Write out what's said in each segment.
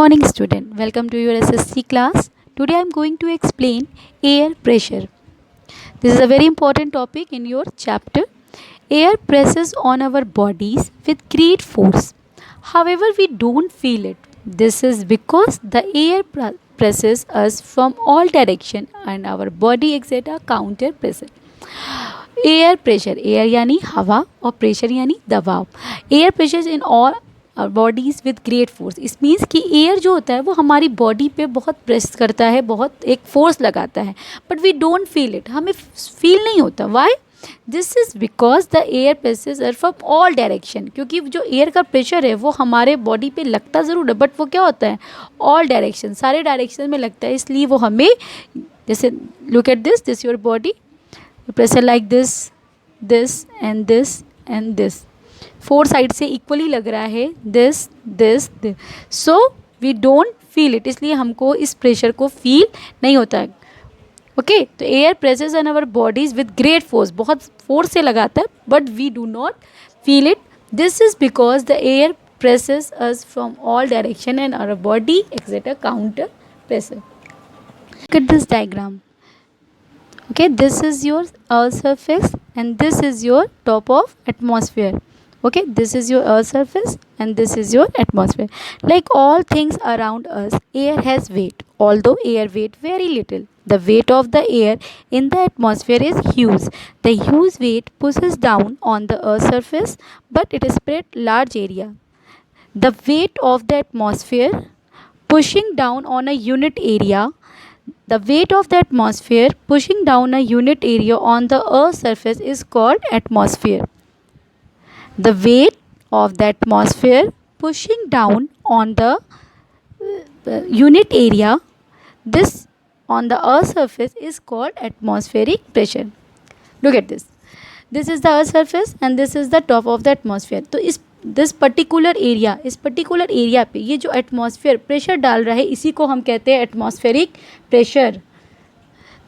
morning student, welcome to your SSC class. Today I am going to explain air pressure. This is a very important topic in your chapter. Air presses on our bodies with great force. However, we don't feel it. This is because the air presses us from all direction and our body exerts a counter pressure. Air pressure, air यानी हवा और pressure यानी दबाव. Air pressure in all bodies with great force. इस means कि air जो होता है वो हमारी बॉडी पे बहुत प्रेस करता है, बहुत एक फोर्स लगाता है, but we don't feel it. हमें फील नहीं होता. Why? This is because the air presses are from all direction. क्योंकि जो एयर का प्रेशर है वो हमारे बॉडी पे लगता ज़रूर है, बट वो क्या होता है, ऑल डायरेक्शन, सारे डायरेक्शन में लगता है. इसलिए वो हमें, जैसे look at this your body, pressure like this and this and this, four side से इक्वली लग रहा है, this this this. So we don't feel it. इसलिए हमको इस प्रेशर को फील नहीं होता है. ओके, तो air presses on our bodies with great force, बहुत फोर्स से लगाता है, but we do not feel it. This is because the air presses us from all direction and our body exert a counter pressure. Look at this diagram. Okay, this is your earth surface and this is your top of atmosphere. Okay, this is your earth surface and this is your atmosphere. Like all things around us, air has weight, although air weight very little. The weight of the air in the atmosphere is huge. The huge weight pushes down on the earth surface, but it spread large area. The weight of the atmosphere pushing down on a unit area, the weight of the atmosphere pushing down a unit area on the earth's surface is called atmosphere. The weight of the atmosphere pushing down on the unit area, this on the earth's surface is called atmospheric pressure. Look at this. This is the earth's surface and this is the top of the atmosphere. तो इस particular area पे ये जो atmosphere pressure डाल रहा है, इसी को हम कहते हैं atmospheric pressure.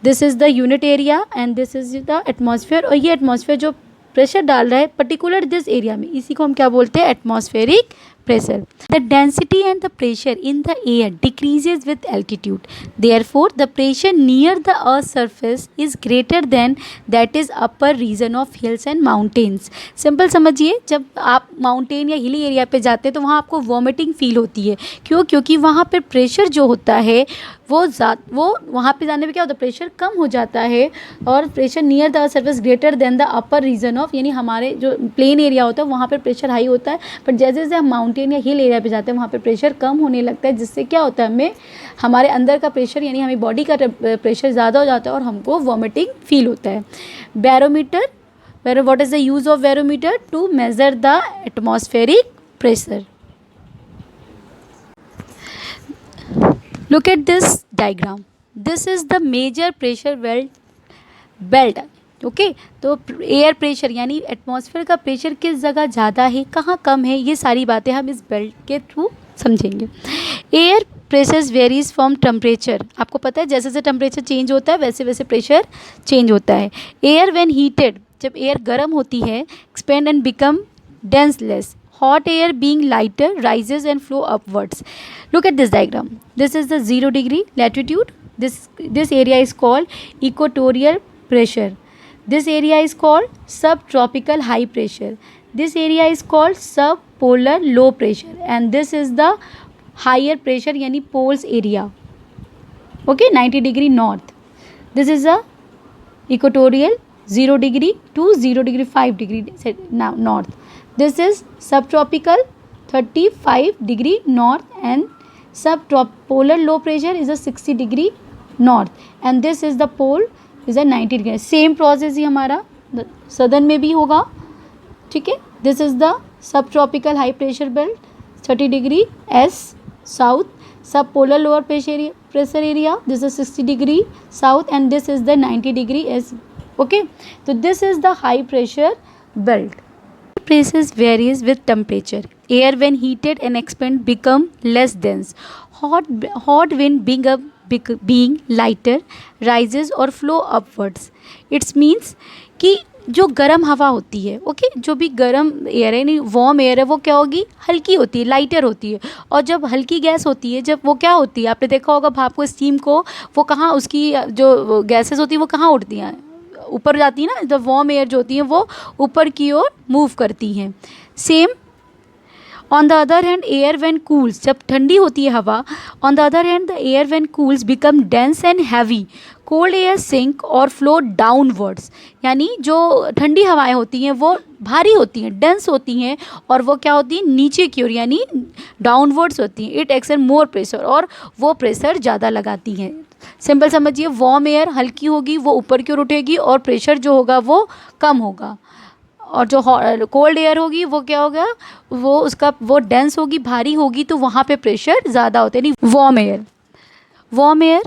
This is the unit area and this is the atmosphere. और ये एटमॉस्फेयर जो प्रेशर डाल रहा है पर्टिकुलर दिस एरिया में, इसी को हम क्या बोलते हैं, atmospheric pressure. The density and the pressure in the air decreases with altitude. Therefore, the pressure near the earth's surface is greater than that is upper region of hills and mountains. Simple समझिए, जब आप mountain या hilly area पे जाते हैं तो वहाँ आपको वॉमिटिंग फील होती है. क्यों? क्योंकि वहाँ पे प्रेशर जो होता है वो वहाँ पे जाने पे क्या होता है, प्रेशर कम हो जाता है. और pressure near the surface greater than the upper region of, यानी हमारे जो प्लेन एरिया होता है वहाँ पर प्रेशर हाई होता है. बट जैसे जैसे हम माउंटेन या हिल एरिया पे जाते हैं वहाँ पे प्रेशर कम होने लगता है, जिससे क्या होता है, हमें हमारे अंदर का प्रेशर यानी हमें बॉडी का प्रेशर ज़्यादा हो जाता है और हमको वॉमिटिंग फील होता है. Barometer, what is the use of barometer? To measure the atmospheric pressure. Look at this diagram. This is the major pressure belt. Okay, तो एयर प्रेशर यानी एटमॉस्फेयर का प्रेशर किस जगह ज़्यादा है, कहाँ कम है, ये सारी बातें हम इस बेल्ट के थ्रू समझेंगे. Air pressure varies from temperature. आपको पता है जैसे जैसे टेम्परेचर चेंज होता है वैसे वैसे प्रेशर चेंज होता है. एयर व्हेन हीटेड, जब एयर गर्म होती है, expand and become denseless. Hot air being lighter rises and flow upwards. Look at this diagram. This is the 0 degree latitude. This area is called equatorial pressure. This area is called subtropical high pressure. This area is called subpolar low pressure. And this is the higher pressure यानी poles area. Okay, 90 degree north. This is the equatorial 0 degree to 0 degree 5 degree now north. This is subtropical 35 degree north and subpolar low pressure is a 60 degree north and this is the pole is a 90 degree. Same process ही हमारा southern में भी होगा. ठीक है, this is the subtropical high pressure belt 30 degree S south, sub polar lower pressure area this is 60 degree south and this is the 90 degree S. Okay, तो this is the high pressure belt. Pressure varies with temperature. Air when heated and expand become less dense. Hot wind being lighter rises or flow upwards. It means कि जो गर्म हवा होती है, okay, जो भी गर्म एयर है, नहीं वार्म एयर है, वो क्या होगी, हल्की होती है, लाइटर होती है। और जब हल्की गैस होती है, जब वो क्या होती है, आपने देखा होगा भाप को, स्टीम को, वो कहाँ, उसकी जो गैसेस होती है वो कहाँ उड़ती हैं, ऊपर जाती है ना। द वार्म एयर जो होती है वो ऊपर की ओर मूव करती हैं। Same on the other hand air when cools, जब ठंडी होती है हवा, on the other hand the air when cools become dense and heavy, cold air sink और फ्लो डाउनवर्ड्स। यानी जो ठंडी हवाएं होती हैं वो भारी होती हैं, डेंस होती हैं, और वो क्या होती हैं, नीचे की ओर यानी डाउनवर्ड्स होती हैं। इट एक्सर्ट मोर प्रेशर, और वो प्रेशर ज़्यादा लगाती हैं। सिंपल समझिए, वार्म एयर हल्की होगी, वो ऊपर की ओर उठेगी, और प्रेशर जो होगा वो कम होगा। और जो कोल्ड एयर होगी वो क्या होगा, वो उसका वो डेंस होगी, भारी होगी, तो वहाँ पे प्रेशर ज़्यादा होते हैं। नहीं, वार्म एयर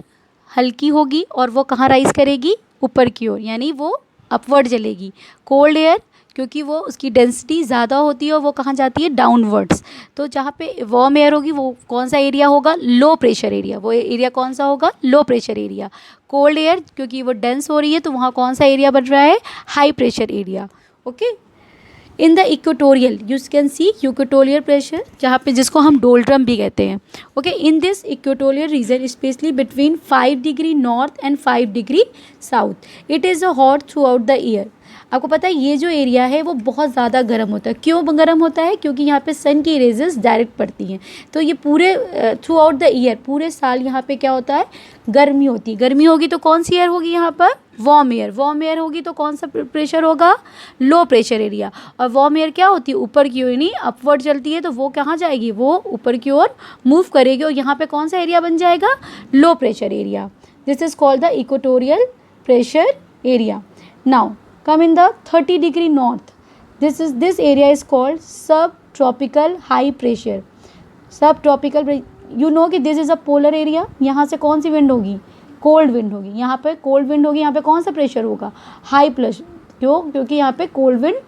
हल्की होगी और वो कहाँ राइज करेगी, ऊपर की ओर, यानी वो अपवर्ड चलेगी। कोल्ड एयर क्योंकि वो उसकी डेंसिटी ज़्यादा होती है और वो कहाँ जाती है, डाउनवर्ड्स। तो जहाँ पे वार्म एयर होगी वो कौन सा एरिया होगा, लो प्रेशर एरिया। वो एरिया कौन सा होगा, लो प्रेशर एरिया। कोल्ड एयर क्योंकि वो डेंस हो रही है तो वहाँ कौन सा एरिया बन रहा है, high pressure area. Okay, in the equatorial you can see equatorial pressure, जहाँ पे जिसको हम डोल्ट्रम भी कहते हैं। Okay, in this equatorial region specially between 5 degree north and 5 degree south, it is hot through out the year. आपको पता है ये जो एरिया है वो बहुत ज़्यादा गर्म होता है। क्यों गर्म होता है, क्योंकि यहाँ पे सन की रेजेस डायरेक्ट पड़ती हैं। तो ये पूरे थ्रू आउट द ईयर, पूरे साल यहाँ पे क्या होता है, गर्मी होती है। गर्मी होगी तो कौन सी एयर होगी यहाँ पर, वार्म एयर। वार्म एयर होगी तो कौन सा प्रेशर होगा, लो प्रेशर एरिया। और वार्म एयर क्या होती है, ऊपर की ओर, नहीं अपवर्ड चलती है, तो वो कहाँ जाएगी, वो ऊपर की ओर मूव करेगी, और यहाँ पे कौन सा एरिया बन जाएगा, लो pressure area. This is called the equatorial pressure area. Now come in the 30 degree north, this area is called subtropical high pressure। subtropical, you know कि this is a polar area। यहाँ से कौन सी wind होगी, cold wind होगी। यहाँ पे cold wind होगी, यहाँ पे कौन सा प्रेशर होगा, हाई प्रेशर। क्यों, क्योंकि यहाँ पे कोल्ड विंड,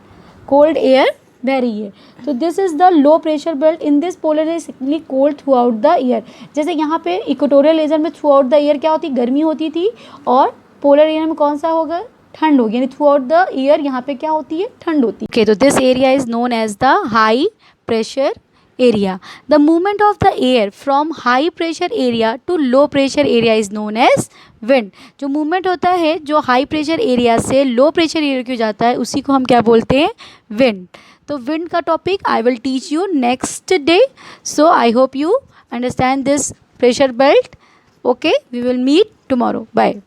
कोल्ड एयर बह रही है। तो this is the low pressure belt in this polar is cold through out the year. जैसे यहाँ पे इक्वेटोरियल रीजन में थ्रू आउट द ईयर क्या होती, गर्मी होती थी, और पोलर एरिया में कौन सा होगा, ठंड होगी। यानी थ्रू आउट द ईयर यहाँ पे क्या होती है, ठंड होती है। ओके, तो this area is known as the high pressure area. The movement of the air from high pressure area to low pressure area is known as wind. जो मूवमेंट होता है जो हाई प्रेशर एरिया से लो pressure area को जाता है, उसी को हम क्या बोलते हैं, विंड। तो विंड का topic I will teach you next day. So I hope you understand this pressure belt. Okay, we will meet tomorrow. Bye.